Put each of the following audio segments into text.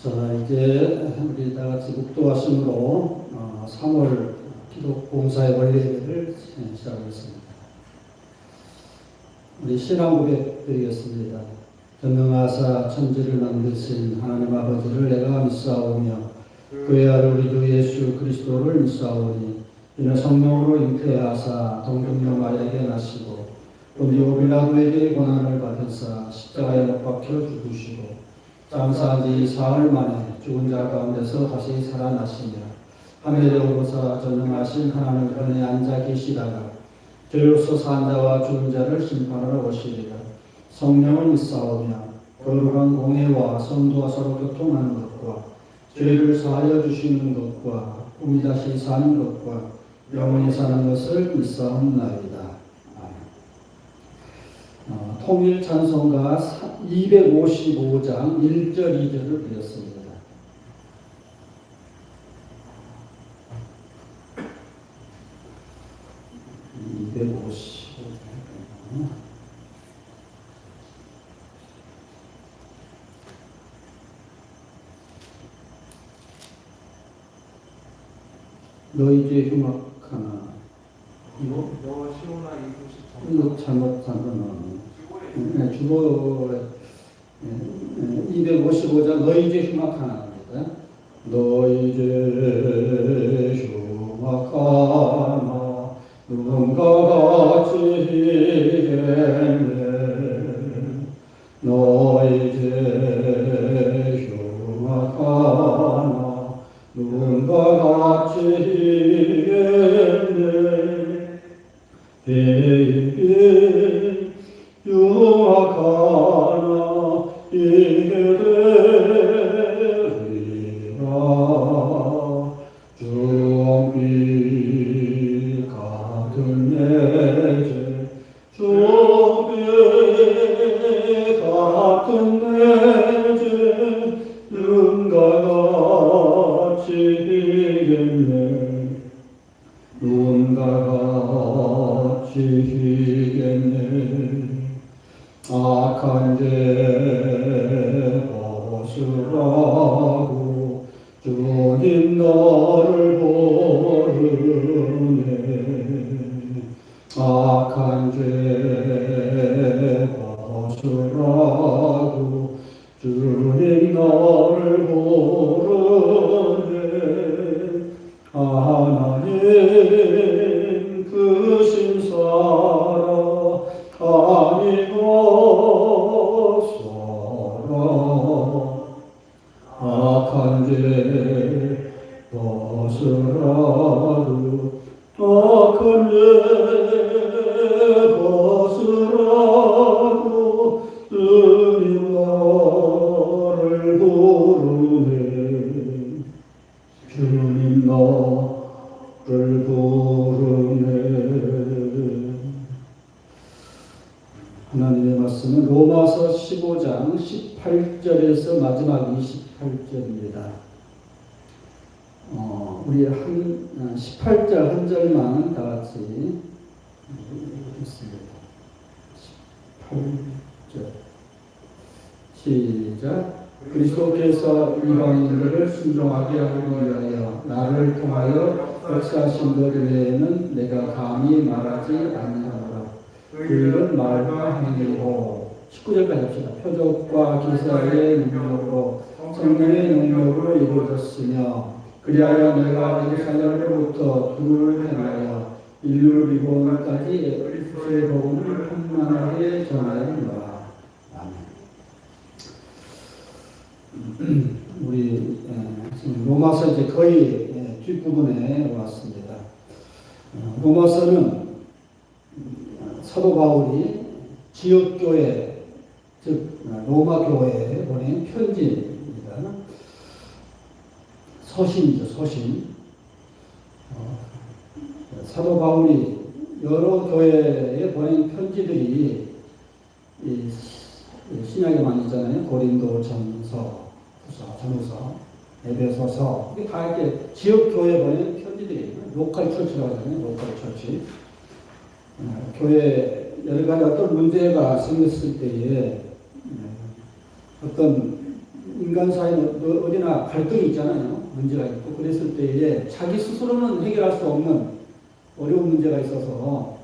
자, 이제 우리 다 같이 묵도하심으로 3월 기독 봉사의 원례를 시작하겠습니다. 우리 신앙 고백 드리겠습니다. 전능하사 천지를 만드신 하나님 아버지를 내가 믿사오며 그의 아들 우리 주 예수 그리스도를 믿사오니 이는 성령으로 잉태하사 동정녀 마리아에게 나시고 본디오 빌라도에게 고난을 받으사 십자가에 못 박혀 죽으시고 장사한 지 사흘 만에 죽은 자 가운데서 다시 살아나시며 하늘에 오르사 전능하신 하나님 편에 앉아 계시다가 죄로서 산 자와 죽은 자를 심판하러 오시리라. 성령을 믿사오며 거룩한 공회와 성도와 서로 교통하는 것과 죄를 사하여 주시는 것과 꿈이 다시 사는 것과 영원히 사는 것을 믿사옵나이다. 통일 찬송가 255장 1절 2절을 드렸습니다. 너희 죄 흉악하나 이거 잘못 나왔네. 주보 255장 너희 죄 흉악하나입니다. 너희 죄 흉악하나 누군가 같이 했네. 너희 죄 흉악하나 누군가 같이 했네. 흉악하나 이게 되리라. 주홍빛 같은 내 죄 주홍빛 같은 내 죄 눈과 같이 희겠네. 눈과 같이 희겠네. 악한 죄 벗으라고 주님 너를 부르네. 악한 죄 벗으라고 주님 너를 부르네. 하나님 그 신사라 아니고서라. 악한 죄 벗으라고 악한 죄 벗으라고 주님 너를 부르네. 주님 너를 부르네. 하나님의 말씀은 로마서 15장 18절에서 마지막 28절입니다. 우리 18절 한 절만 다 같이 읽겠습니다. 18절 시작. 그리스도께서 이방인들을 순종하게 하기 위하여 나를 통하여 역사하신 것 외에는 내가 감히 말하지 아니하노라. 그 일은 말과 행위로 19절까지 합시다. 표적과 기사의 능력으로 성령의 능력으로 이루어졌으며 그리하여 내가 예루살렘으로부터 두를 행하여 일루리본까지 그리스도의 복음을 풍만하게 전하였노라. 아멘. 우리 지금 로마서 이제 거의 뒷부분에 왔습니다. 로마서는 사도 바울이 지역교회, 즉 로마 교회에 보낸 편지입니다. 서신이죠, 서신. 사도 바울이 여러 교회에 보낸 편지들이 신약에 많이 있잖아요. 고린도 전서, 전후서, 에베소서. 이게 다 이렇게 지역교회에 보낸 편지들이에요. 로컬 처치라고 하잖아요. 로컬 처치. 교회 여러 가지 어떤 문제가 생겼을 때에 어떤 인간 사이는 어디나 갈등이 있잖아요. 문제가 있고. 그랬을 때에 자기 스스로는 해결할 수 없는 어려운 문제가 있어서,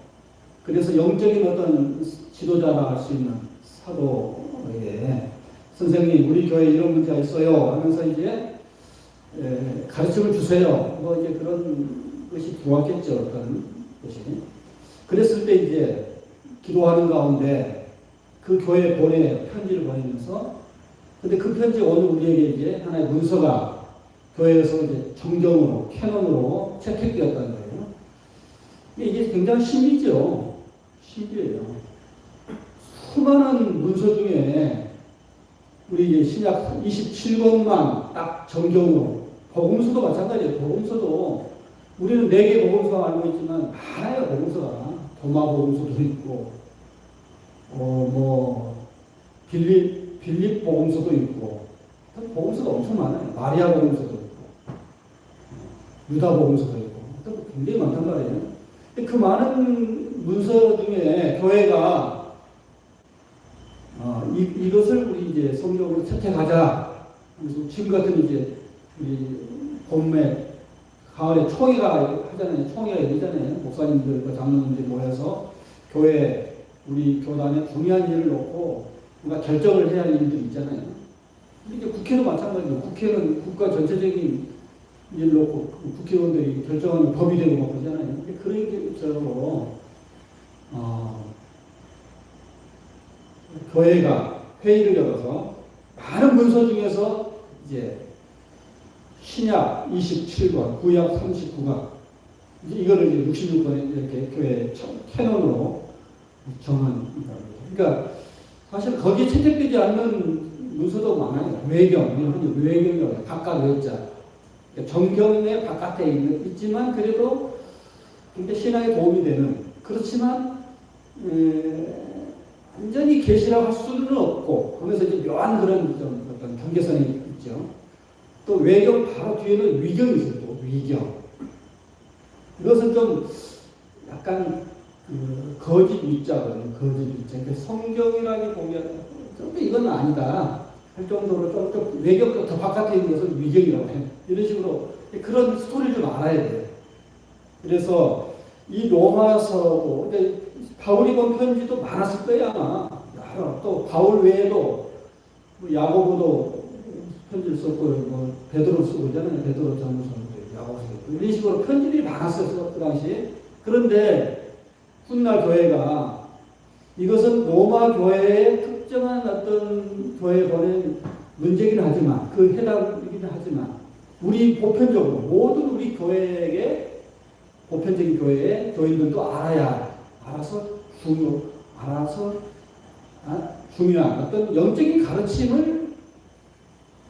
그래서 영적인 어떤 지도자라 할 수 있는 사도에게 선생님, 우리 교회에 이런 문제가 있어요 하면서 이제 가르침을 주세요. 뭐 이제 그런 것이 들어왔겠죠. 어떤 것이. 그랬을 때 이제 기도하는 가운데 그 교회에 편지를 보내면서, 근데 그 편지 오늘 우리에게 이제 하나의 문서가 교회에서 이제 정경으로, 캐논으로 채택되었다는 거예요. 이게 굉장히 신비죠. 신비해요. 수많은 문서 중에 우리 이제 신약 27권만 딱 정경으로, 복음서도 마찬가지예요. 복음서도 우리는 4개 복음서 알고 있지만 많아요. 복음서가. 도마 복음서도 있고, 빌립 복음서도 있고, 복음서가 엄청 많아요. 마리아 복음서도 있고, 유다 복음서도 있고, 굉장히 많단 말이에요. 그 많은 문서 중에 교회가 이것을 우리 이제 성경으로 채택하자. 그래서 지금 같은 이제 우리 봄에 가을에 총회가 하잖아요. 총회가 열리잖아요. 목사님들과 장로님들이 모여서 교회, 우리 교단의 중요한 일을 놓고 뭔가 결정을 해야 할 일들이 있잖아요. 이게 국회도 마찬가지예요. 국회는 국가 전체적인 일을 놓고 국회의원들이 결정하는 법이 되고 막 그러잖아요. 그런 것처럼 교회가 회의를 열어서 많은 문서 중에서 이제 신약 27권, 구약 39권, 이거를 이제 66권에 이렇게 교회 캐논으로 정한. 그러니까 사실 거기에 채택되지 않는 문서도 많아요. 외경, 외경이라고 각각 외자. 정경의 바깥에 있지만 그래도 굉장히 신앙에 도움이 되는, 그렇지만 완전히 계시라고 할 수는 없고, 거기서 이제 묘한 그런 좀 어떤 경계선이 있죠. 또 외경 바로 뒤에는 위경이 있어요. 또 위경. 이것은 좀 약간 거짓 위자거든요. 거짓 위자. 그러니까 성경이라기 보면 좀 이건 아니다 할 정도로 좀 외경보다 더 바깥에 있는 것을 위경이라고 해요. 이런 식으로 그런 스토리를 좀 알아야 돼요. 그래서 이 로마서도 바울이 본 편지도 많았을 거예요 아마. 또 바울 외에도 야고보도 편지를 썼고, 베드로 쓰고 있잖아요. 베드로 전서도 야고보 쓰고 이런 식으로 편지들이 많았어요 그 당시에. 그런데 훗날 교회가 이것은 로마 교회의 특정한 어떤 교회에 보낸 문제긴 하지만, 그 해답이긴 하지만, 우리 보편적으로 모든 우리 교회에게, 보편적인 교회의 교인들도 알아서 중요한 어떤 영적인 가르침을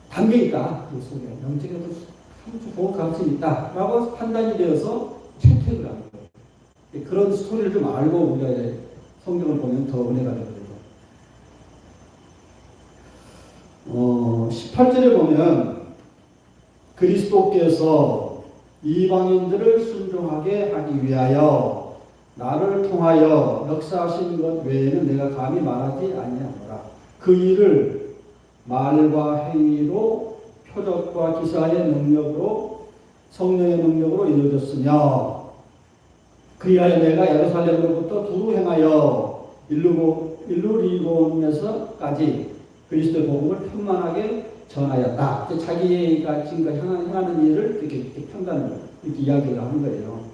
담겨 있다. 그 속에 영적인 아주 좋은 가르침이 있다라고 판단이 되어서 채택을 하는 거예요. 그런 스토리를 좀 알고 우리가 이제 성경을 보면 더 은혜가 되거든요. 18절에 보면 그리스도께서 이방인들을 순종하게 하기 위하여 나를 통하여 역사하신 것 외에는 내가 감히 말하지 아니하노라. 그 일을 말과 행위로, 표적과 기사의 능력으로, 성령의 능력으로 이루어졌으며, 그리하여 내가 예루살렘으로부터 두루 행하여 일루리곤에서까지 그리스도의 복음을 편만하게 전하였다. 자기가 지금까지 행하는 일을 이렇게 편단을 이렇게 이야기를 하는 거예요.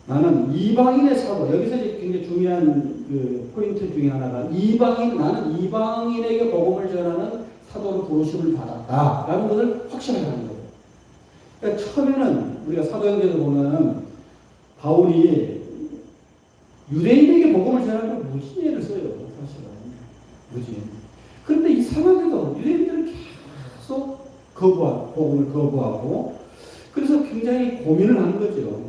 나는 이방인의 사도, 여기서 굉장히 중요한 그 포인트 중에 하나가 나는 이방인에게 복음을 전하는 사도로 부르심을 받았다라는 것을 확신하게 하는 거예요. 그러니까 처음에는 우리가 사도행전을 보면 바울이 유대인에게 복음을 전하는 건 무진예를 써요. 사실은 무진. 그런데 이 상황에도 유대인들은 계속 복음을 거부하고, 그래서 굉장히 고민을 하는 거죠.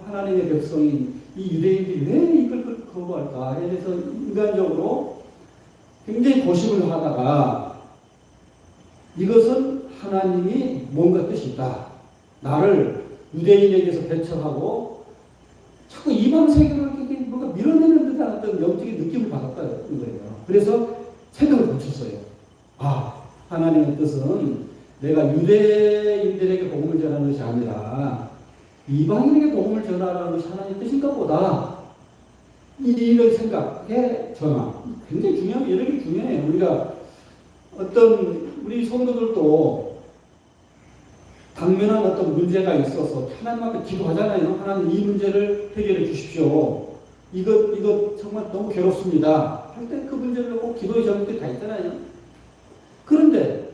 하나님의 백성인 이 유대인들이 왜 이걸 거부할까? 그래서 인간적으로 굉장히 고심을 하다가 이것은 하나님이 뭔가 뜻이 있다. 나를 유대인에게서 배척하고 자꾸 이방 세계를 뭔가 밀어내는 듯한 어떤 영적인 느낌을 받았다는 거예요. 그래서 생각을 고쳤어요. 하나님의 뜻은 내가 유대인들에게 복음을 전하는 것이 아니라 이방인에게 복음을 전하라는 것이 하나님의 뜻인가 보다. 이런 생각의 전화. 굉장히 중요한, 이런 게 중요해요. 우리가 우리 성도들도 당면한 어떤 문제가 있어서 하나님 앞에 기도하잖아요. 하나님 이 문제를 해결해 주십시오. 이것 정말 너무 괴롭습니다. 할 때 그 문제를 꼭 기도의 제목들이 다 있잖아요. 그런데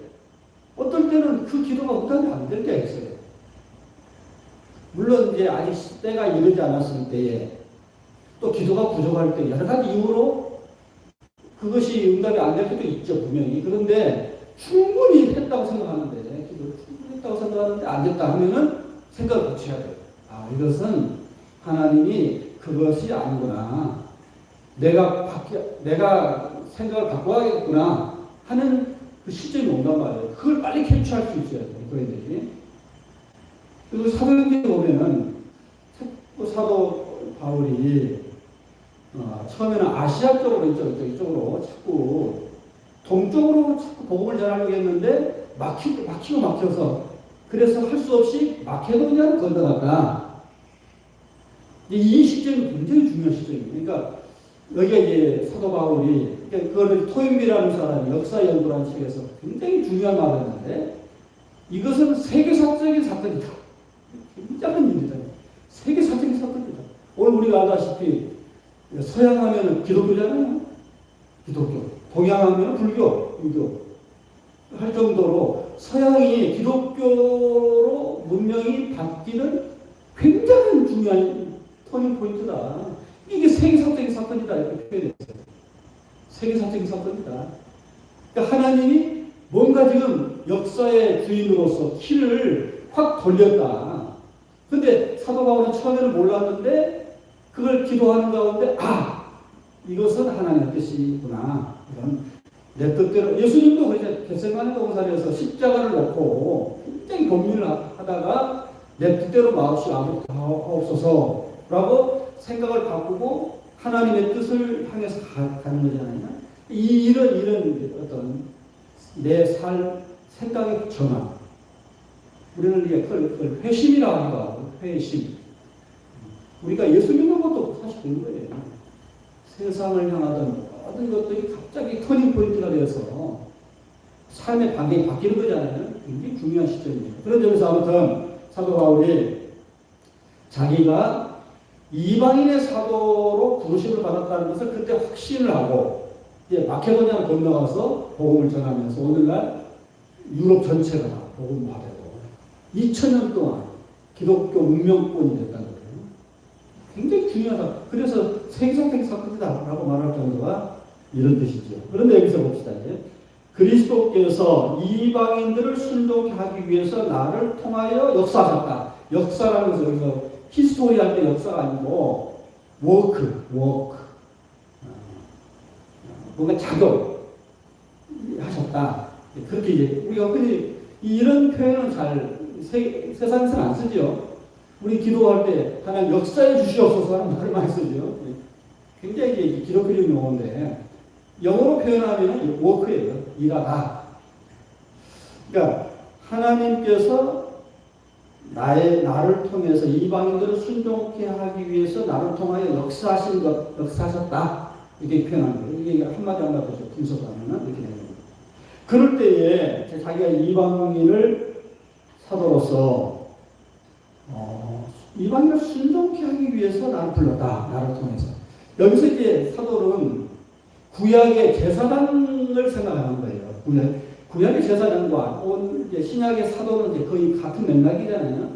어떨 때는 그 기도가 응답이 안 될 때가 있어요. 물론 이제 아직 때가 이르지 않았을 때에 또 기도가 부족할 때 여러 가지 이유로 그것이 응답이 안 될 때도 있죠, 분명히. 그런데 충분히 했다고 생각하는데, 기도를 충분히 했다고 생각하는데 안 됐다 하면은 생각을 고쳐야 돼요. 이것은 하나님이 그것이 아니구나. 내가 생각을 바꿔야겠구나 하는 그 시점이 온단 말이에요. 그걸 빨리 캡처할 수 있어야 돼요, 그들이. 그리고 사도행전에 보면은 사도 바울이 처음에는 아시아 쪽으로 이쪽으로 자꾸 동쪽으로 자꾸 복음을 전하려고 했는데 막혀서 그래서 할 수 없이 마케도니아로 건너갔다. 이 시점이 굉장히 중요한 시점이에요. 그러니까 여기가 이제 사도 바울이 그거를 토인비라는 사람이 역사 연구라는 책에서 굉장히 중요한 말을 했는데 이것은 세계사적인 사건이다. 굉장한 일이다. 세계사적인 사건이다. 오늘 우리가 알다시피 서양하면 기독교잖아요. 기독교. 동양하면 불교, 유교. 할 정도로 서양이 기독교로 문명이 바뀌는 굉장히 중요한 터닝 포인트다. 이게 세계사적인 사건이다. 이렇게 표현했어요. 세계사적인 사건이다. 그러니까 하나님이 뭔가 지금 역사의 주인으로서 키를 확 돌렸다. 근데 사도 바울은 처음에는 몰랐는데 그걸 기도하는 가운데 이것은 하나님의 뜻이구나. 이런 내 뜻대로 예수님도 그러죠. 겟세마네 동산에서 십자가를 놓고 굉장히 고민을 하다가 내 뜻대로 마옵시 하옵소서라고 생각을 바꾸고 하나님의 뜻을 향해서 가는 거잖아요. 이런 어떤 내 생각의 전환. 우리는 이게 그걸 회심이라고 하니까 회심. 우리가 예수 믿는 것도 사실 그런 거예요. 세상을 향하던 모든 것들이 갑자기 터닝 포인트가 되어서 삶의 방향이 바뀌는 거잖아요. 굉장히 중요한 시점이에요. 그런 점에서 아무튼 사도 바울이 자기가 이방인의 사도로 부르심을 받았다는 것을 그때 확신을 하고 이제 마케도니아를 건너가서 복음을 전하면서 오늘날 유럽 전체가 복음화되고 2000년 동안 기독교 문명권이 됐다는 거예요. 굉장히 중요하다. 그래서 세계사적인 사건이다라고 말할 정도가 이런 뜻이죠. 그런데 여기서 봅시다. 이제 그리스도께서 이방인들을 순종케 하기 위해서 나를 통하여 역사하셨다. 역사라는 것은 여기서 히스토리 할 때 역사가 아니고 워크 뭔가 작용하셨다. 그렇게 이제 우리가 이런 표현은 잘 세상에서는 안 쓰죠. 우리 기도할 때 하나님 역사해 주시옵소서 하는 말을 많이 쓰죠. 굉장히 이제 기독교적인 용어인데 영어로 표현하면 워크예요. 일하다. 그러니까 하나님께서 나를 통해서 이방인들을 순종케 하기 위해서 나를 통하여 역사하셨다. 이렇게 표현하는 거예요. 이게 한마디 분석하면 이렇게 되는 거예요. 그럴 때에 자기가 이방인을 사도로서 이방인을 순종케 하기 위해서 나를 불렀다. 나를 통해서. 여기서 이제 사도는 구약의 제사장을 생각하는 거예요. 구약의 제사장과 이제 신약의 사도는 이제 거의 같은 맥락이잖아요.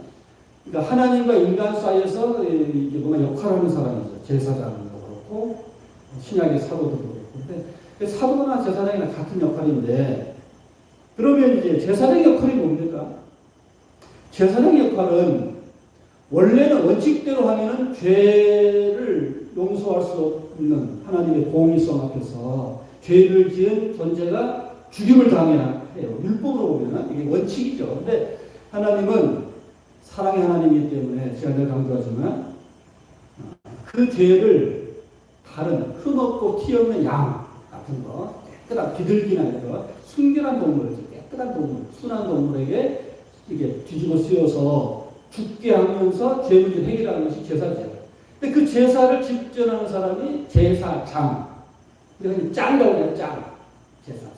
그러니까 하나님과 인간 사이에서 이제 뭔가 역할을 하는 사람이죠. 제사장도 그렇고 신약의 사도도 그렇고. 근데 사도나 제사장이나 같은 역할인데 그러면 이제 제사장의 역할이 뭡니까? 제사장의 역할은 원래는 원칙대로 하면은 죄를 용서할 수 없는 하나님의 공의성 앞에서 죄를 지은 존재가 죽임을 당해야 해요. 율법으로 보면 이게 원칙이죠. 근데 하나님은 사랑의 하나님이기 때문에 제가 늘 강조하지만 그 죄를 다른 흠없고 티 없는 양 같은 거 깨끗한 비둘기나 이런 순결한 동물, 깨끗한 동물, 순한 동물에게 이게 뒤집어 쓰여서 죽게 하면서 죄문을 해결하는 것이 제사죠. 근데 그 제사를 집전하는 사람이 제사장. 그래서 짱이라고 해요, 짱. 제사장.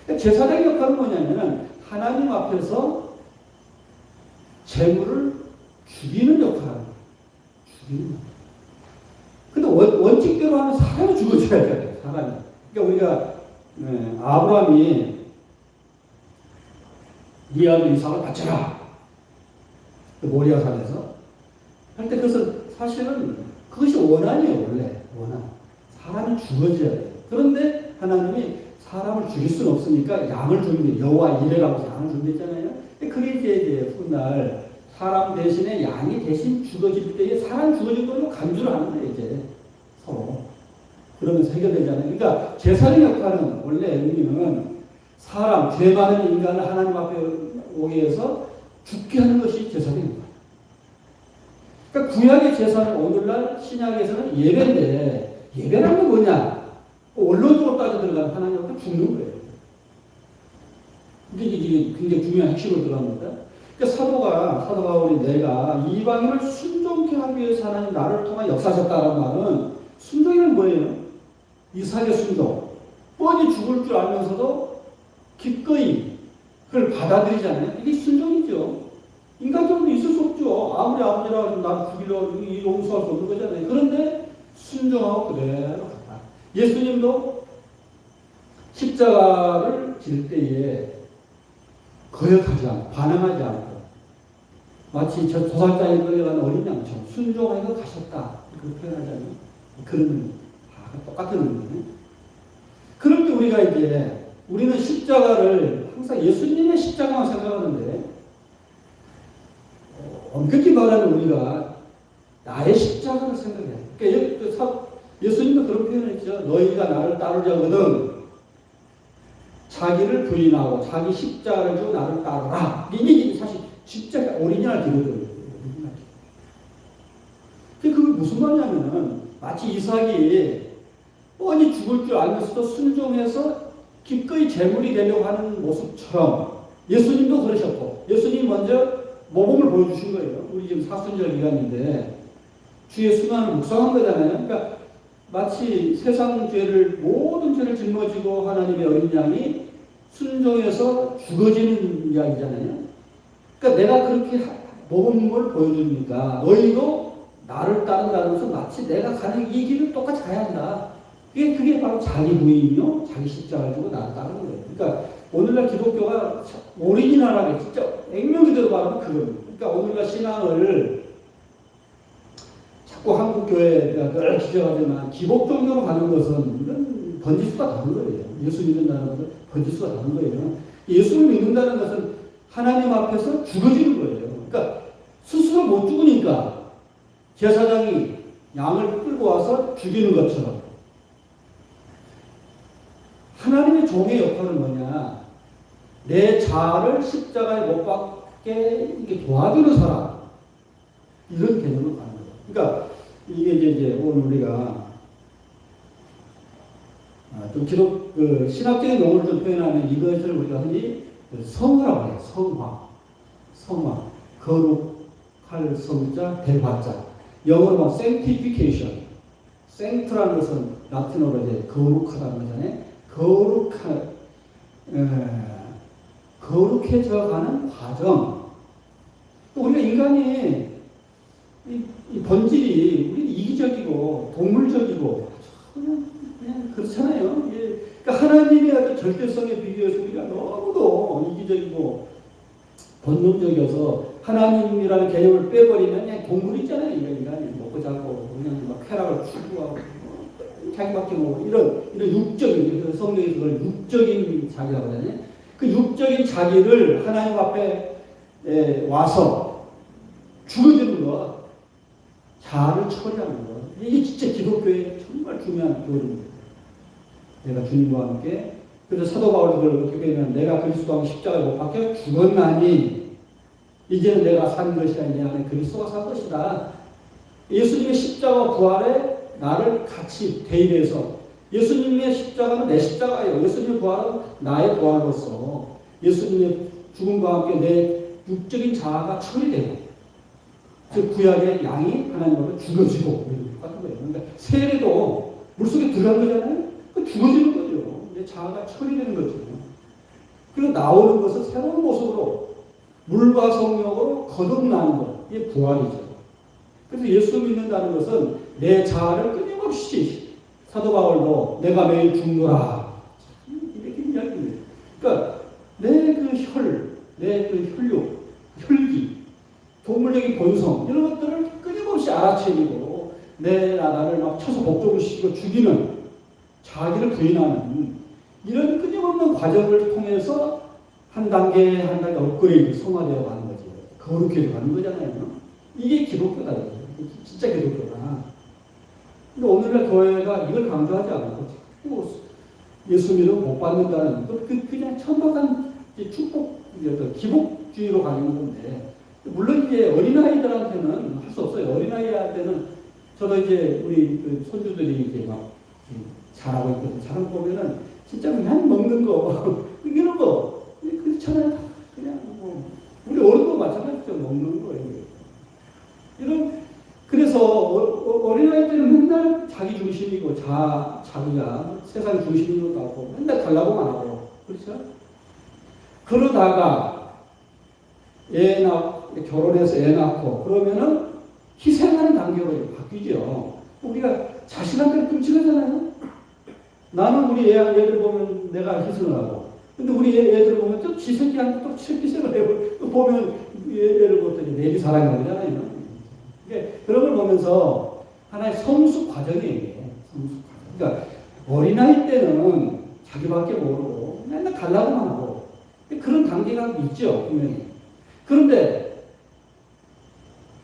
그러니까 제사장의 역할은 뭐냐면은 하나님 앞에서 재물을 죽이는 역할을 하는 거예요. 죽이는 거예요. 근데 원칙대로 하면 사람이 죽어줘야 돼요, 사람이. 그러니까 우리가, 아브라함이 네 아들 이삭을 바쳐라. 모리아 산에서. 할 때 그것은 사실은 그것이 원한이에요, 원래. 원한. 사람이 죽어져야 돼요. 그런데 하나님이 사람을 죽일 수는 없으니까 양을 준비해. 여호와 이레라고 양을 준비했잖아요. 그게 이제 훗날 사람 대신에 양이 대신 죽어질 때에 사람 죽어진 걸로 간주를 하는 거예요, 이제. 서로. 그러면서 해결되잖아요. 그러니까 제사의 역할은 원래 의미는 사람, 죄 많은 인간을 하나님 앞에 오게 해서 죽게 하는 것이 제사의 역할. 그러니까 구약의 제사는 오늘날 신약에서는 예배인데 예배라는 건 뭐냐? 원론적으로 따져 들어가면 하나님 앞에 죽는 거예요. 이게 굉장히 중요한 핵심으로 들어갑니다. 그러니까 사도 바울이 내가 이방인을 순종케 하기 위해서 하나님 나를 통해 역사하셨다는 말은 순종이란 뭐예요? 이삭의 순종. 뻔히 죽을 줄 알면서도 기꺼이 그걸 받아들이잖아요. 이게 순종이죠. 인간적으로 있을 수 없죠. 아무리 아버지라고 해서 나를 죽이려고 용서할 수 없는 거잖아요. 그런데 순종하고 그대로 갔다. 예수님도 십자가를 질 때에 거역하지 않고 반항하지 않고 마치 저 도살장에 끌려가는 어린 양처럼 순종하고 가셨다. 그렇게 표현하잖아요. 그런 의미. 똑같은 의미네. 그럴 때 우리가 이제 우리는 십자가를 항상 예수님의 십자가만 생각하는데 엄격히 말하면 우리가 나의 십자가를 생각해야 돼. 그러니까 예수님도 그런 표현을 했죠. 너희가 나를 따르려거든 자기를 부인하고 자기 십자가를 지고 나를 따르라. 이게 사실 십자가 오리지널 기도거든요. 그게 무슨 말이냐면은 마치 이삭이 뻔히 죽을 줄 알면서도 순종해서 기꺼이 제물이 되려고 하는 모습처럼 예수님도 그러셨고 예수님이 먼저 모범을 보여주신 거예요. 우리 지금 사순절 기간인데 주의 순환을 묵상한 거잖아요. 그러니까 마치 세상 죄를 모든 죄를 짊어지고 하나님의 어린 양이 순종해서 죽어지는 이야기잖아요. 그러니까 내가 그렇게 모범을 보여주니까 너희도 나를 따른다면서 마치 내가 가는 이 길을 똑같이 가야 한다. 그게 바로 자기 부인이요, 자기 십자가를 주고 나를 따르는 거예요. 그러니까 오늘날 기독교가 오리지널하게 진짜 액면 그대로 말하면 그거예요. 그러니까 오늘날 신앙을 자꾸 한국 교회가 늘 지적하지만 기복종교로 가는 것은 이런 번지수가 다른 거예요. 예수 믿는다는 것은 번지수가 다른 거예요. 예수를 믿는다는 것은 하나님 앞에서 죽어지는 거예요. 그러니까 스스로 못 죽으니까 제사장이 양을 끌고 와서 죽이는 것처럼 하나님의 종의 역할은 뭐냐? 내 자아를 십자가에 못 박게 이렇게 도와주는 사람. 이런 개념으로 가는 거예요. 그러니까 이게 이제 오늘 우리가 좀 신학적인 용어를 좀 표현하면 이것을 우리가 흔히 성화라고 해요. 성화. 거룩할 성자, 대화자. 영어로 막 sanctification. sanct라는 것은 라틴어로 이제 거룩하다는 거잖아요. 거룩해져 가는 과정. 또 우리가 인간이 이 본질이 우리 이기적이고 동물적이고 그냥 그렇잖아요. 그러니까 하나님의 어떤 절대성에 비교해서 우리가 너무도 이기적이고 본능적이어서 하나님이라는 개념을 빼버리면 그냥 동물 있잖아요. 인간이 먹고 자고 그냥 막 쾌락을 추구하고 자기밖에 모르고 이런 육적인 성경에서 그걸 육적인 자기라고 하잖아요. 그 육적인 자기를 하나님 앞에 와서 죽어주는 것, 자아를 처리하는 것. 이게 진짜 기독교의 정말 중요한 교리입니다. 내가 주님과 함께 그래서 사도 바울이 그걸 어떻게 하면 내가 그리스도와 십자가에 못 박혀 죽었나니 이제는 내가 산 것이 아니라 내 안에 그리스도가 산 것이다. 예수님의 십자가 부활에 나를 같이 대입해서 예수님의 십자가는 내 십자가예요. 예수님의 부활은 나의 부활로서 예수님의 죽음과 함께 내 육적인 자아가 처리되고, 즉 구약의 양이 하나님 앞에 죽어지고 똑같은 거예요. 그러니까 세례도 물속에 들어간 거잖아요. 그 죽어지는 거죠. 내 자아가 처리되는 거죠. 그리고 나오는 것은 새로운 모습으로 물과 성령으로 거듭나는 것. 이게 부활이죠. 그래서 예수 믿는다는 것은 내 자아를 끊임없이, 사도 바울도 내가 매일 죽노라 이렇게 이야기합니다. 그러니까 내 그 내 그 혈육, 혈기, 동물적인 본성 이런 것들을 끊임없이 알아채리고 나를 막 쳐서 복종을 시키고 죽이는, 자기를 부인하는 이런 끊임없는 과정을 통해서 한 단계 한 단계 업그레이드, 성화되어 가는 거죠. 거룩해져 가는 거잖아요. 이게 기독교다. 진짜 기독교다. 근데 오늘날 교회가 이걸 강조하지 않고 예수 믿으면 못 받는다는 그냥 천박한 축복, 기복주의로 가는 건데, 물론 이제 어린아이들한테는 할 수 없어요. 어린아이한테는 저도 이제 우리 그 손주들이 이제 막 잘하고 있거든요. 잘하고 보면은 진짜 그냥 먹는 거, 이런 거, 그렇잖아요. 그냥 뭐, 우리 어른도 마찬가지죠. 먹는 거예요. 그래서 어린아이들은 맨날 자기 중심이고, 자기가 세상 중심으로 가고, 맨날 달라고만 하고, 그렇죠? 그러다가 결혼해서 애 낳고, 그러면은 희생하는 단계로 바뀌죠. 우리가 자식한테 끔찍하잖아요. 나는 우리 애들 보면 내가 희생을 하고, 근데 우리 애들 보면 또 지 새끼한테 또 희생을 해요. 또 보면 애를 보더니 내리 사랑이 오잖아요. 그런 걸 보면서 하나의 성숙 과정이에요. 성숙 과정. 그러니까 어린아이 때는 자기밖에 모르고 맨날 달라고만 하고, 그런 단계가 있죠, 분명히. 그런데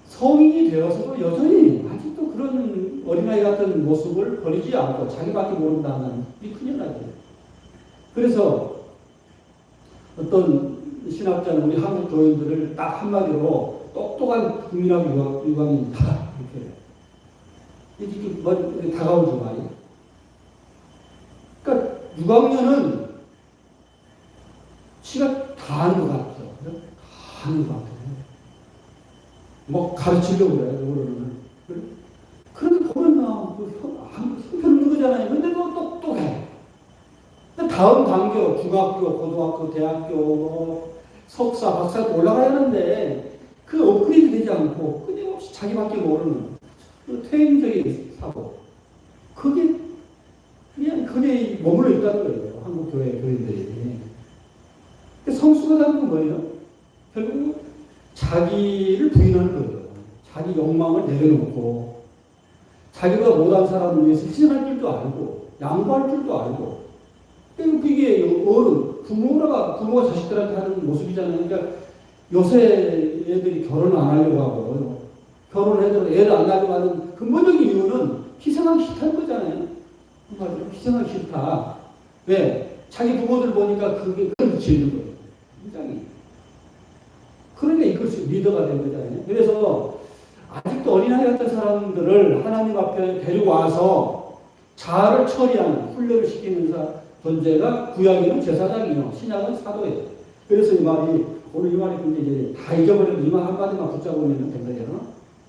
성인이 되어서도 여전히 아직도 그런 어린아이 같은 모습을 버리지 않고 자기밖에 모른다는 이 큰일 나죠. 그래서 어떤 신학자는 우리 한국 교인들을 딱 한마디로 똑똑한 국민학 유광입니다. 이렇게 다가오죠, 말이. 그러니까 유광년은 지가 다 아는 것 같죠. 다 아는 것 같아요. 뭐 가르치려고 그래요, 그러면. 그렇게 보면 형편없는 거잖아요. 근데 너 똑똑해. 다음 단계, 중학교, 고등학교, 대학교, 뭐 석사, 박사 올라가야 하는데 그 업그레이드 되지 않고 끊임없이 자기밖에 모르는 퇴행적인 사고. 그게 그냥 그게 머물러 있다는 거예요. 한국 교회 교인들이. 성숙하다는 건 뭐예요? 결국 자기를 부인하는 거예요. 자기 욕망을 내려놓고 자기가 못한 사람을 위해서 희생할 줄도 알고 양보할 줄도 알고. 그게 어른, 부모가 자식들한테 하는 모습이잖아요. 그러니까 요새 애들이 결혼을 안 하려고 하고 결혼해도 애를 안 낳으려고 하는 근본적인 이유는 희생하기 싫다는 거잖아요. 희생하기 싫다. 왜? 자기 부모들 보니까 그게 지는 거예요. 굉장히. 그러니까 이끌 수 리더가 된 거잖아요. 그래서 아직도 어린아이 같은 사람들을 하나님 앞에 데리고 와서 자아를 처리하는, 훈련을 시키는 존재가 구약에는 제사장이요, 신약은 사도예요. 그래서 이 말이, 오늘 이 말이 근데 이제 다 잊어버리고 이만 한마디만 붙잡으면 된다잖아.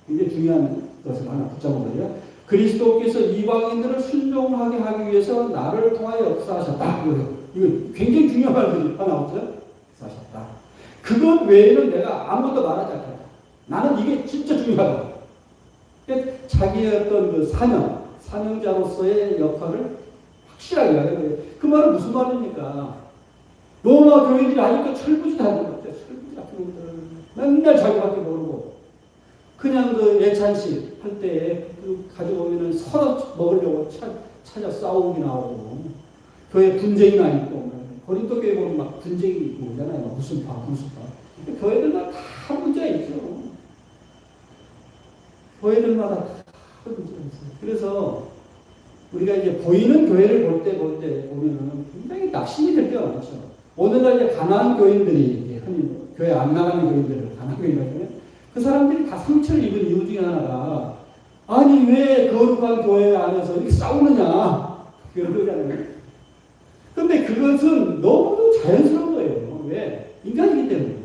이게 중요한 것을 하나 붙잡아버려요. 그리스도께서 이방인들을 순종하게 하기 위해서 나를 통하여 역사하셨다. 이거 굉장히 중요한 말들이 하나 없어요? 역사하셨다. 그것 외에는 내가 아무것도 말하지 않겠다. 나는 이게 진짜 중요하다. 자기의 어떤 그 사명자로서의 역할을 확실하게 이야기해요. 그 말은 무슨 말입니까? 로마 교인들이 아직도 철부지하는 것 같아요. 철부지 같은 것들을 맨날 자기밖에 모르고 그냥 그 예찬식 할 때에 가져오면은 서로 먹으려고 찾아 싸우기 나오고 교회 분쟁이 나 있고 고린도 교회 보면 막 분쟁이 있고 그러잖아요. 무슨 파. 교회들마다 다 문제가 있죠. 교회들마다 다 문제가 있어요. 그래서 우리가 이제 보이는 교회를 볼 때 보면은 굉장히 낙심이 될 때가 많죠. 오늘날 이제 가난한 교인들이, 교회 안 나가는 교인들을 가난한 교인들, 그 사람들이 다 상처를 입은 이유 중에 하나가, 아니, 왜 거룩한 교회 안에서 이렇게 싸우느냐. 그러잖아요. 근데 그것은 너무도 자연스러운 거예요. 왜? 인간이기 때문에.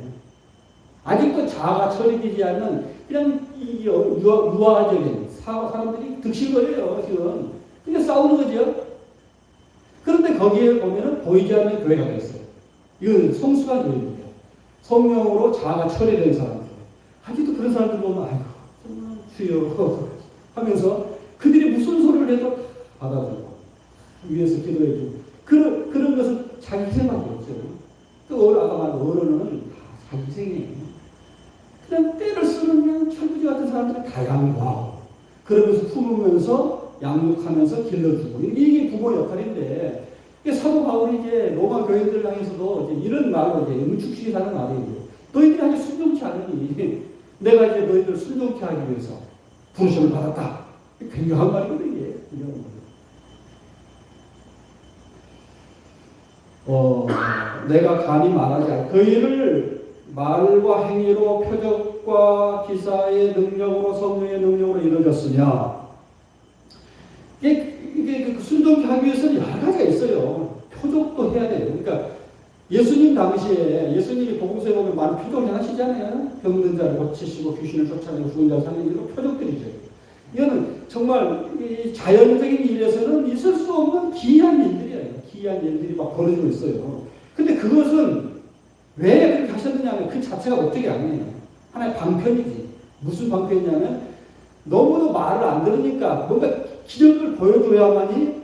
아직도 자아가 처리되지 않는 그냥 유아적인 사람들이 득실거려요, 지금. 그러니까 싸우는 거죠. 그런데 거기에 보면은 보이지 않는 교회가 있어요. 이건 성숙한 교회입니다. 성령으로 자아가 처리된 사람들. 아직도 그런 사람들 보면, 아이고, 정말 주여 하면서 그들이 무슨 소리를 해도 받아주고, 위에서 기도해주고, 그런 것은 자기 희생밖에 없죠. 또 아까 말한 어른은 다 자기 희생이에요. 그냥 때를 쓰는 그냥 철부지 같은 사람들이 다 양보하고, 그러면서 품으면서 양육하면서 길러주고, 이게 부모 역할인데, 사도 바울이 이제 로마 교인들 향해서도 이제 이런 말로 이제 응축식이 하는 말이에요. 너희들이 아주 순종치 않으니 내가 이제 너희들 순종케 하기 위해서 부르심을 받았다. 굉장한 말이거든요. 이게. 내가 감히 말하지 않고 그 일을 말과 행위로 표적과 기사의 능력으로 성령의 능력으로 이루어졌으며 이게 순종케 하기 위해서는 여러 가지가 있어요. 표적도 해야 돼요. 그러니까 예수님 당시에 예수님이 복음서에 보면 많은 표적을 하시잖아요. 병든 자를 고치시고 귀신을 쫓아내고 죽은 자를 살리는 이런 표적들이죠. 이거는 정말 자연적인 일에서는 있을 수 없는 기이한 일들이에요. 기이한 일들이 막 벌어지고 있어요. 근데 그것은 왜 그렇게 하셨느냐 하면 그 자체가 목적이 아니에요. 하나의 방편이지. 무슨 방편이냐면 너무도 말을 안 들으니까 뭔가 기적을 보여줘야만이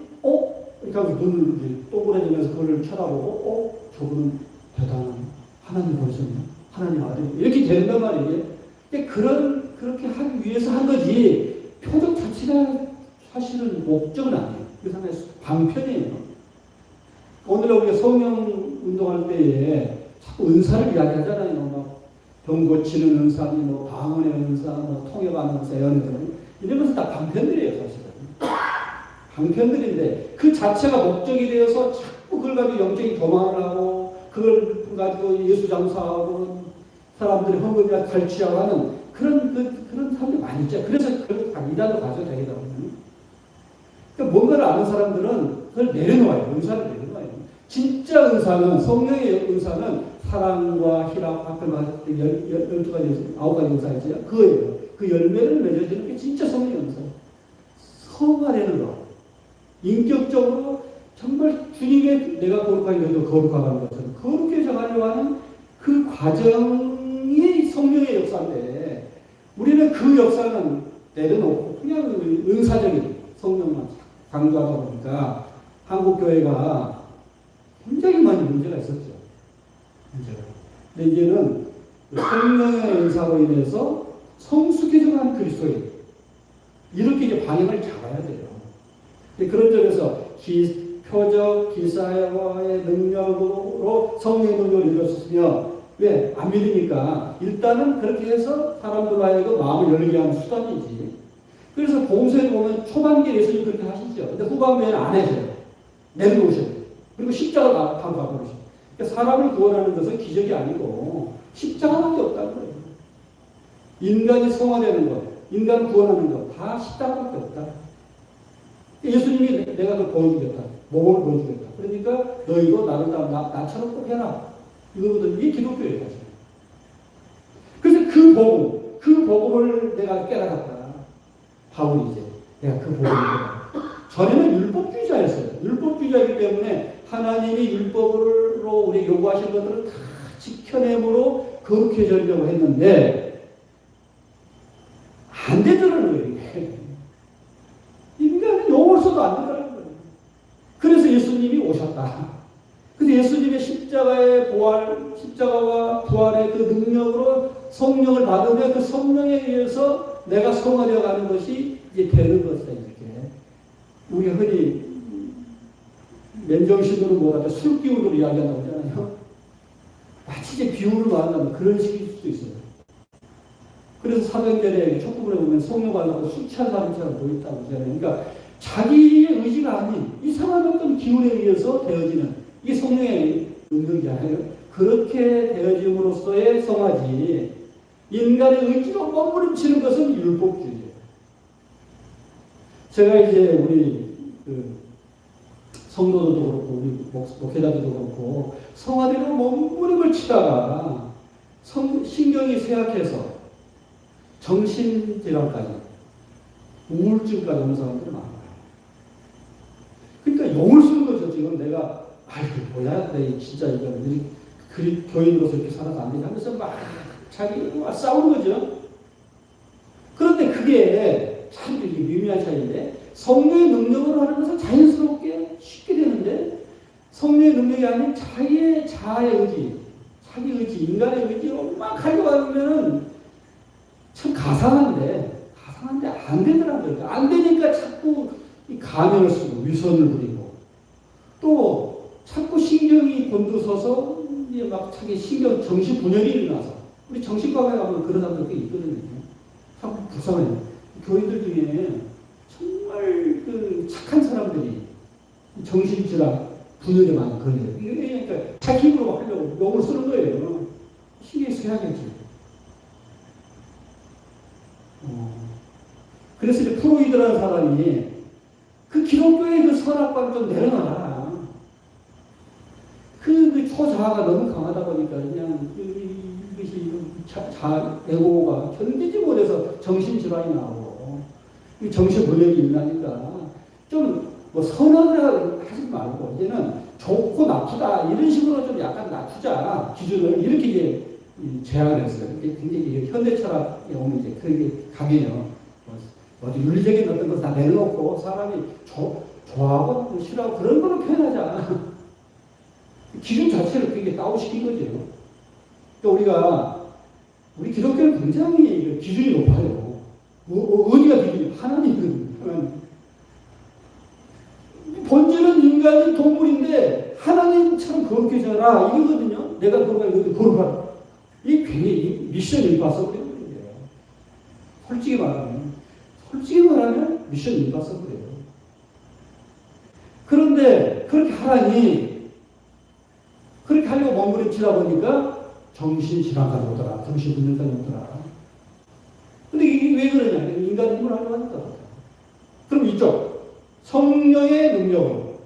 그러니까 눈을 동그라지면서 그걸 쳐다보고 저분은 대단한 하나님 보셨네. 하나님 아들 이렇게 된단 말이에요. 그렇게 하기 위해서 한 거지 표적 자체가 사실은 목적은 아니에요. 그 상당히 방편이에요. 오늘 우리가 성령 운동할 때에 자꾸 은사를 이야기하잖아요. 병 고치는 은사, 방언의 은사, 통역하는 은사, 이런 것은 다 방편들이에요, 사실은. 방편들인데 그 자체가 목적이 되어서 자꾸 그걸 가지고 영적인 교만을 하고 그걸 가지고 예수 장사하고 사람들이 헌금이나 갈취하고 하는 그런 사람들이 많이 있죠. 그래서 결국 이단으로 가죠, 자기가. 그러니까 뭔가를 아는 사람들은 그걸 내려놓아요. 은사를 내려놓아요. 진짜 은사는, 성령의 은사는 사랑과 희락, 앞에 말했을 때 12가지, 9가지 은사이죠. 그거예요. 그 열매를 맺어주는 게 진짜 성령의 은사예요. 성화되는 거. 인격적으로 정말 주님의 내가 거룩하게 해도 거룩하다는 것처럼 거룩해져 가려고 하는 그 과정이 성령의 역사인데 우리는 그 역사는 내려놓고 그냥 은사적인 성령만 강조하다 보니까 한국 교회가 굉장히 많이 문제가 있었죠. 근데 이제는 성령의 은사로 인해서 성숙해져가는 그리스도인 이렇게 이제 방향을 잡아야 돼요. 그런 점에서 표적, 기사의 능력으로 성령의 능력을 이루었으며 왜? 안 믿으니까 일단은 그렇게 해서 사람들 하여금 마음을 열리게 하는 수단이지. 그래서 복음서에 보면 초반기에 예수님 그렇게 하시죠. 근데 후반기에는 안 해줘요. 내려놓으셔요. 그리고 십자가 바로 가버리셔요. 그러니까 사람을 구원하는 것은 기적이 아니고 십자가밖에 없다는 거예요. 인간이 성화되는 것, 인간을 구원하는 것 다 십자가밖에 없다. 예수님이 내가 그걸 보여주겠다. 모범을 보여주겠다. 그러니까 너희도 나를 나처럼 꼭 해라. 이거거든. 이게 기독교예요. 사실. 그래서 그 복음을 내가 깨달았다. 바울이 이제 내가 그 복음을 깨달았다. 전에는 율법주의자였어요. 율법주의자이기 때문에 하나님이 율법으로 우리 요구하신 것들을 다 지켜내므로 거룩해지려고 했는데 안 되더라는 거예요. 인간은 용을 써도 안 된다는 거예요. 그래서 예수님이 오셨다. 그래서 예수님의 십자가와 부활의 그 능력으로 성령을 받으며 그 성령에 의해서 내가 성화되어 가는 것이 이제 되는 것이다. 이렇게. 우리가 흔히 맨정신으로 뭐랄까 술 기운으로 이야기한다고 하잖아요. 마치 이제 비유를 말한다면 그런 식일 수도 있어요. 그래서 사도행전에 첫 부분에 보면 성령 받으고 술 취한 사람처럼 보였다고 하잖아요. 그러니까 자기의 의지가 아닌 이상한 어떤 기운에 의해서 되어지는 이게 성령의 능력이잖아요. 그렇게 되어짐으로써의 성화지 인간의 의지로 몸부림치는 것은 율법주의예요. 제가 이제 우리 성도들도 그렇고 우리 목회자들도 그렇고 성화대로 몸부림을 치다가 신경이 쇠약해서 정신질환까지 우울증까지 오는 사람들이 많아요. 그러니까 용을 쓰는 거죠. 지금 내가 아이고 뭐야 내 진짜 이거 교인으로서 이렇게 살아서 안 되지 하면서 막 자기와 싸우는 거죠. 그런데 그게 참 미묘한 차이인데 성령의 능력으로 하는 것은 자연스럽게 쉽게 되는데 성령의 능력이 아닌 자기의 자아의 의지, 자기 의지, 인간의 의지로 막 하려고 하면 참 가상한데 안 되더라고요. 안 되니까 자꾸 가면을 쓰고 위선을 부리고 또 자꾸 신경이 곤두서서 이제 막 자기 정신 분열이 일어나서 우리 정신과에 가면 그런 사람들도 있거든요. 참 불쌍해요. 교인들 중에 정말 그 착한 사람들이 정신질환 분열에 많이 걸려요. 그러니까 자기 힘으로 하려고 욕을 쓰는 거예요. 신경이 쇠약해지고. 그래서 이제 프로이드라는 사람이 그 기독교의 그 선악과를 좀 내려놔라. 그 초자아가 너무 강하다 보니까 그냥 이것이 에고가 견디지 못해서 정신질환이 나오고 정신분열이 일어나니까 좀 뭐 선언을 하지 말고 이제는 좋고 나쁘다 이런 식으로 좀 약간 낮추자 기준을 이렇게 이제 제안을 했어요. 굉장히 현대 철학에 오면 이제 그게 가면요. 어디 윤리적인 어떤 것을 다 내려놓고 사람이 좋아하고 싫어하고 그런 걸로 표현하자. 기준 자체를 그게 다운시킨 거죠. 그러니까 우리 기독교는 굉장히 기준이 높아요. 어디가 기준이? 하나님은. 본질은 인간이 동물인데 하나님처럼 거룩히 살아 이거거든요. 내가 거룩하게 거룩하라. 이게 굉장히 미션 임파서블이에요. 솔직히 말하면 미션 임파서블이에요. 그런데 그렇게 하라니 그렇게 하려고 몸부림치다 보니까 정신질환까지 오더라. 정신분열까지 오더라. 근데 이게 왜 그러냐. 인간 힘을 하려고 하니까. 그럼 이쪽 성령의 능력으로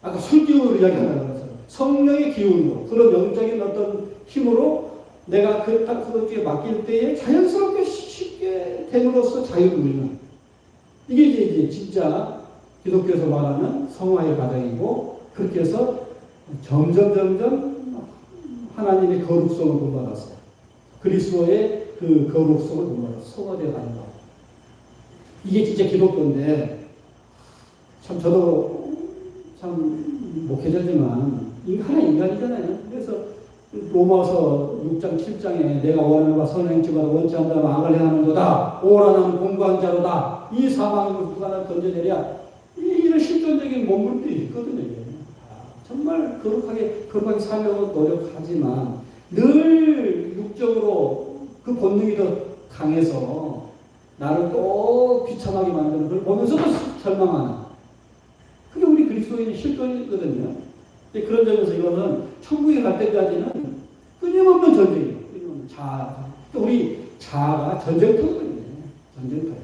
아까 술기운으로 이야기한다는 것처럼 성령의 기운으로 그런 영적인 어떤 힘으로 내가 그것에 맡길 때에 자연스럽게 쉽게 됨으로써 자유를 누리는 이게 이제 진짜 기독교에서 말하는 성화의 과정이고 그렇게 해서 점점 하나님의 거룩성을 본받아서 그리스도의 그 거룩성을 본받아서 성화되어 가는 것. 이게 진짜 기독교인데 참 저도 참 목회자지만 하나 인간이잖아요. 그래서 로마서 6장 7장에 내가 원하는 바 선행지마다 원치 않는 바 악을 행하는도다. 오라는 공부한 자로다. 이 사망을 누가 나 던져내랴. 이런 실존적인 몸물들이 있거든요. 정말 거룩하게 살려고 노력하지만 늘 육적으로 그 본능이 더 강해서 나를 또 비참하게 만드는 걸 보면서도 절망하는 그게 우리 그리스도인의 실존이거든요. 그런 점에서 이거는 천국에 갈 때까지는 끊임없는 전쟁이에요. 끊임없는 자아. 우리 자아가 전쟁터거든요. 전쟁터예요.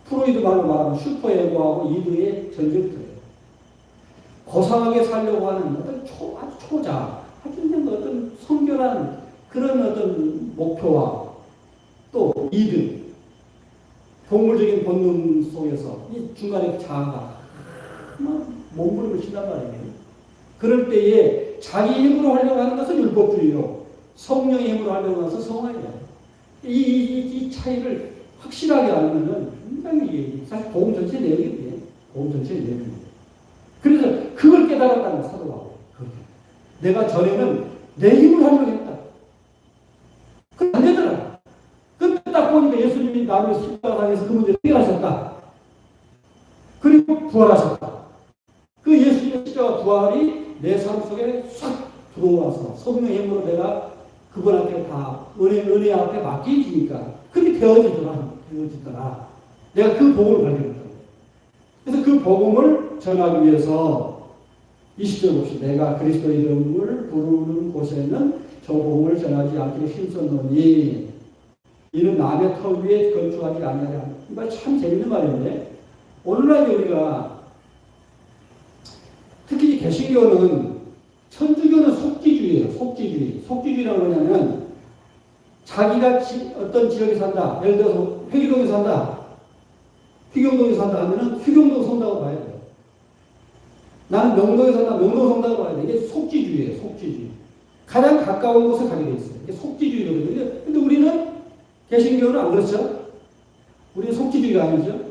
프로이드 말로 말하면 슈퍼에고하고 이드의 전쟁터예요. 고상하게 살려고 하는 어떤 아주 초자, 아주 어떤 성결한 그런 어떤 목표와 또 이드, 동물적인 본능 속에서 이 중간에 자아가 몸부림을 친단 말이에요. 그럴 때에 자기 힘으로 하려고 하는 것은 율법주의로 성령의 힘으로 하려고 해서 성화예요. 이 차이를 확실하게 알면은 굉장히 사실 복음 전체 내용이에요. 복음 전체 내용이에요. 그래서 그걸 깨달았다는 사도가 내가 전에는 내 힘으로 하려고 했다. 그게 안 되더라. 그때 딱 보니까 예수님이 나를 십자가에서 그 문제를 해결하셨다. 그리고 부활하셨다. 그 예수님의 십자가 부활이 내 삶 속에 싹 들어와서 성령의 힘으로 내가 그분한테 다 은혜 앞에 맡기니까 그렇게 되어지더라. 내가 그 복음을 발견했다. 그래서 그 복음을 전하기 위해서 20절 봅시다. 내가 그리스도 이름을 부르는 곳에는 저 복음을 전하지 않기를 힘썼노니 이는 남의 터 위에 건축하지 아니하랴. 이거 참 재밌는 말인데 오늘날 우리가 개신교는, 천주교는 속지주의예요. 속지주의. 속지주의라고 하냐면 자기가 어떤 지역에 산다. 예를 들어서 회기동에 산다. 휘경동에 산다 하면은 휘경동 산다고 봐야 돼요. 나는 명동에 산다. 명동 산다고 봐야 돼. 이게 속지주의예요. 속지주의. 가장 가까운 곳에 가게 돼 있어요. 이게 속지주의거든요. 근데 우리는 개신교는 안 그렇죠? 우리는 속지주의가 아니죠.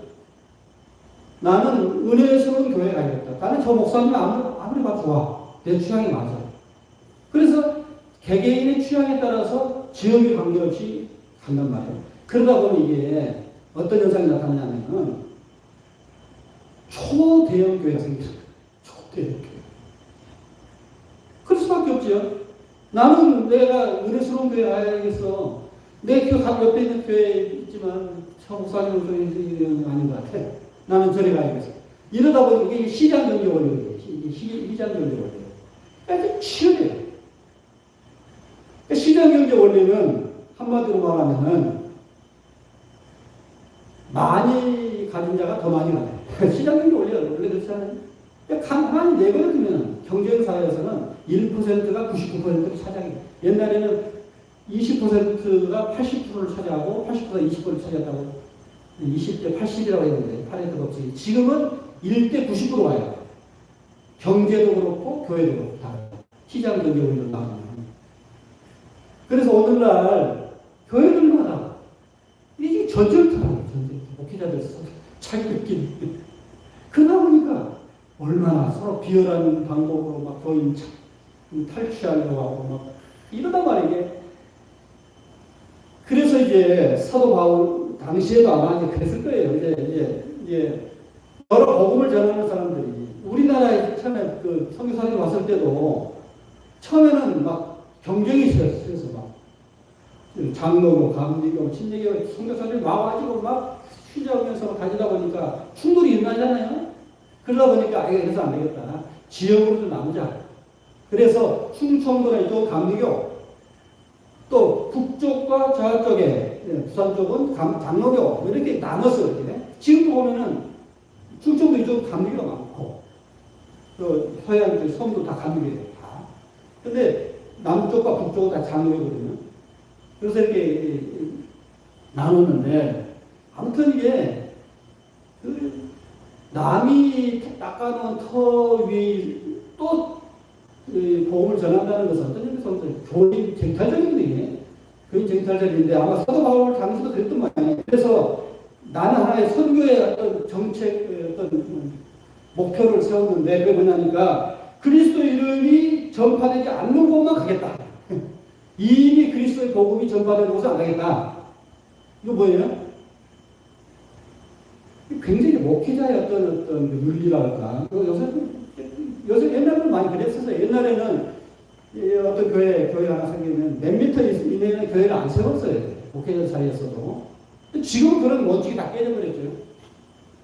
나는 은혜스러운 교회에 가야겠다. 나는 저 목사님 아무리 봐도 좋아. 내 취향이 맞아. 그래서 개개인의 취향에 따라서 지역에 관계없이 간단 말이에요. 그러다 보면 이게 어떤 현상이 나타나냐면 초대형 교회가 생겨요. 초대형 교회. 그럴 수밖에 없죠. 나는 내가 은혜스러운 교회에 가야겠어. 내 교회 옆에 있는 교회에 있지만 저 목사님은 아닌 것 같아. 나는 저리 가야겠어. 이러다 보니까 이게 시장 경제 원리예요. 시장 경제 원리. 그러니까 치열해요. 시장 경제 원리는 한마디로 말하면은 많이 가진 자가 더 많이 가요. 시장 경제 원리가 원래 그렇지 않아요? 가만히 내버려두면 경쟁사회에서는 1%가 99%를 차지하게. 옛날에는 20%가 80%를 차지하고 80%가 20%를 차지한다고 20대 80이라고 했는데 파레토 법칙이 지금은 1대 90으로 와요. 경제도 그렇고 교회도 그렇고 다 시장 경제 원리로 나오는. 그래서 오늘날 교회들마다 이게 전쟁터라고요. 전쟁터. 목회자들 자기들끼리. 그러다 보니까 얼마나 서로 비열한 방법으로 막 교인 탈취하려고 하고 막 이러단 말이에요. 그래서 이제 사도 바울 당시에도 아마 이제 그랬을 거예요. 이제 여러 복음을 전하는 사람들이 우리나라에 처음에 그 선교사들이 왔을 때도 처음에는 막 경쟁이 있었어요. 막 장로교, 감리교, 침례교 선교사들이 와가지고 막 휘저으면서 다니다 보니까 충돌이 일어나잖아요. 그러다 보니까 그래서 안 되겠다. 지역으로 좀 나누자. 그래서 충청도나 이쪽 감리교, 또 북쪽과 저쪽에 부산 쪽은 장로교 이렇게 나눴어요. 이렇게. 지금도 보면은 충청도 이쪽 감리교가 많고 또 서해안 쪽 섬도 다 감리교예요. 다. 근데 남쪽과 북쪽은 다 장로교거든요. 그래서 이렇게 나눴는데 아무튼 이게 그 남이 닦아놓은 터 위에 또 복음을 전한다는 것은 어떤 의미에서 교인 쟁탈적인데 교인 쟁탈적인데 아마 사도 바울 당시도 그랬던 모양이에요. 그래서 나는 하나의 선교의 어떤 정책 어떤 목표를 세웠는데 그게 뭐냐니까 그리스도 이름이 전파되지 않는 곳만 가겠다. 이미 그리스도의 복음이 전파되는 곳은 안 가겠다. 이거 뭐예요? 굉장히 목회자의 어떤 윤리랄까. 요새 옛날에는 많이 그랬었어요. 옛날에는 어떤 교회 하나 생기면 몇 미터 이내에는 교회를 안 세웠어요. 목회자 사이에서도. 지금은 그런 원칙이 다 깨져버렸죠.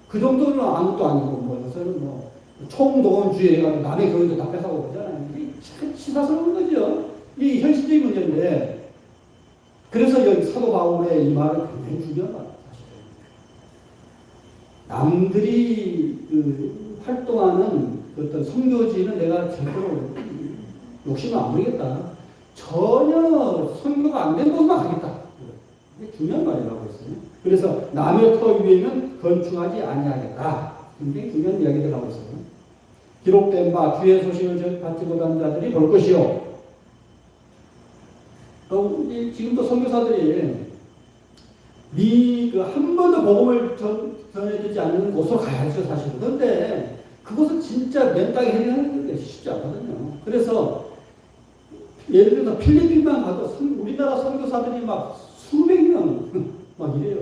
그 정도는 아무것도 아니고, 뭐, 요새는 뭐, 총동원주의에 가서 남의 교회도 다 뺏어가고 그러잖아요. 이게 참 시사스러운 거죠. 이 현실적인 문제인데, 그래서 여기 사도 바울의 이 말은 굉장히 중요한 것 같아요. 남들이 활동하는 어떤 선교지는 내가 절대로 욕심을 안 부리겠다. 전혀 선교가 안 된 곳만 가겠다. 이게 중요한 말이라고 했어요. 그래서 남의 터 위에는 건축하지 아니하겠다. 굉장히 중요한 이야기를 하고 있어요. 기록된 바 주의 소식을 받지 못한 자들이 볼 것이요. 지금도 선교사들이 한 번도 복음을 전해주지 않는 곳으로 가야죠, 사실은. 그런데 그것은 진짜 맨 땅에 해내는 게 쉽지 않거든요. 그래서 예를 들어서 필리핀만 가도 우리나라 선교사들이 막 수백 명 막 이래요.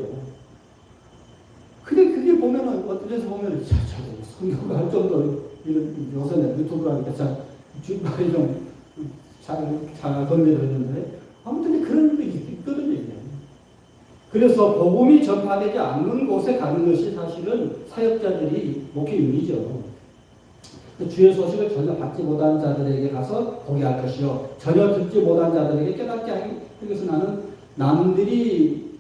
근데 그게 보면은 어떤 데서 보면은 선교가 할 정도로 요새는 유튜브로 하니까 말이 좀 잘 건네들었는데 아무튼 그런 게 있거든요. 그래서 복음이 전파되지 않는 곳에 가는 것이 사실은 사역자들이 목회 윤리죠. 주의 소식을 전혀 받지 못한 자들에게 가서 보게 할 것이요. 전혀 듣지 못한 자들에게 깨닫게 하기 위해서 나는 남들이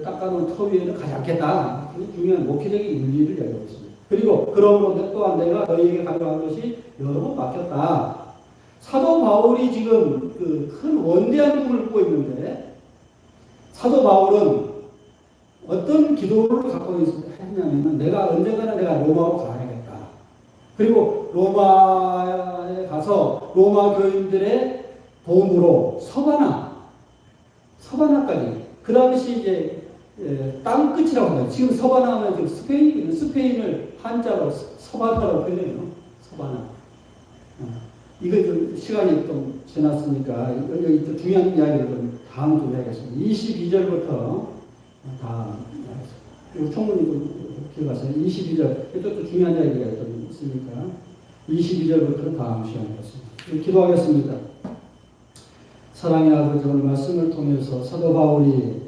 닦아놓은 터 위에는 가지 않겠다. 중요한 목회적인 윤리를 이야기하고 있습니다. 그리고 그러므로 또한 내가 너희에게 가져간 것이 여러 번 맡겼다. 사도 바울이 지금 그 큰 원대한 꿈을 꾸고 있는데 사도 바울은 어떤 기도를 갖고 있냐면 내가 언젠가는 내가 로마로 가야겠다. 그리고 로마에 가서 로마 교인들의 도움으로 서바나까지 그 당시 이제 땅 끝이라고 합니다. 지금 서바나 하면 지금 스페인을 한자로 서바나라고 표현해요. 서바나. 이거 좀 시간이 좀 지났으니까 여기 또 중요한 이야기를 좀 다음 주에 하겠습니다. 22절부터 다음 그리고 총문이 좀 기억하세요. 22절 또 중요한 이야기가 좀 있으니까 22절부터 다음 시간에 하겠습니다. 기도하겠습니다. 사랑의 아버지 오늘 말씀을 통해서 사도 바울이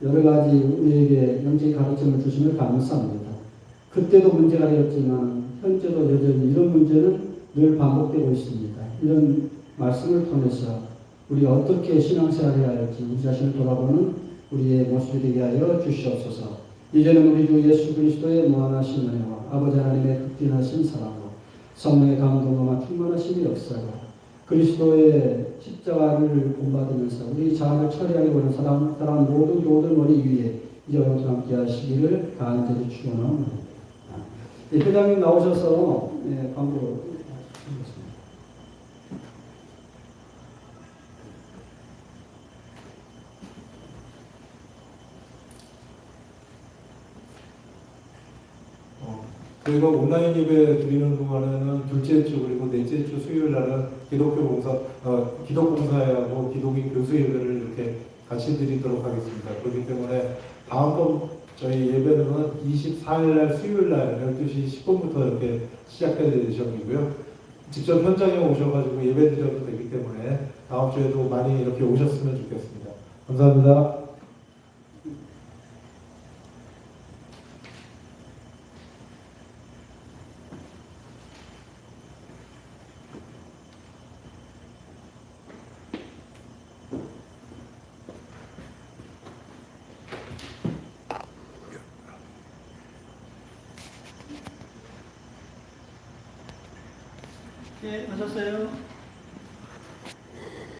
여러 가지 우리에게 영적인 가르침을 주심을 감사합니다. 그때도 문제가 되었지만 현재도 여전히 이런 문제는 늘 반복되고 있습니다. 이런 말씀을 통해서 우리가 어떻게 신앙생활을 해야 할지 우리 자신을 돌아보는 우리의 모습이 되게 하여 주시옵소서. 이제는 우리 주 예수 그리스도의 무한하신 은혜와 아버지 하나님의 극진하신 사랑과 성령의 감동과 충만하신 역사가 그리스도의 십자가를 본받으면서 우리 자아를 처리하기 원하는 사람 모든 교들 머리 위에 이제와 함께 하시기를 간절히 축원합니다. 회장님 나오셔서 광고 하겠습니다. 저희가 온라인 예배 드리는 동안에는 둘째 주 그리고 넷째 주 수요일 날은 기독봉사회하고 기독인 교수 예배를 이렇게 같이 드리도록 하겠습니다. 그렇기 때문에 다음번 저희 예배는 24일 날 수요일 날 12시 10분부터 이렇게 시작될 예정이고요. 직접 현장에 오셔가지고 예배 드려도 되기 때문에 다음 주에도 많이 이렇게 오셨으면 좋겠습니다. 감사합니다. 네, 하셨어요?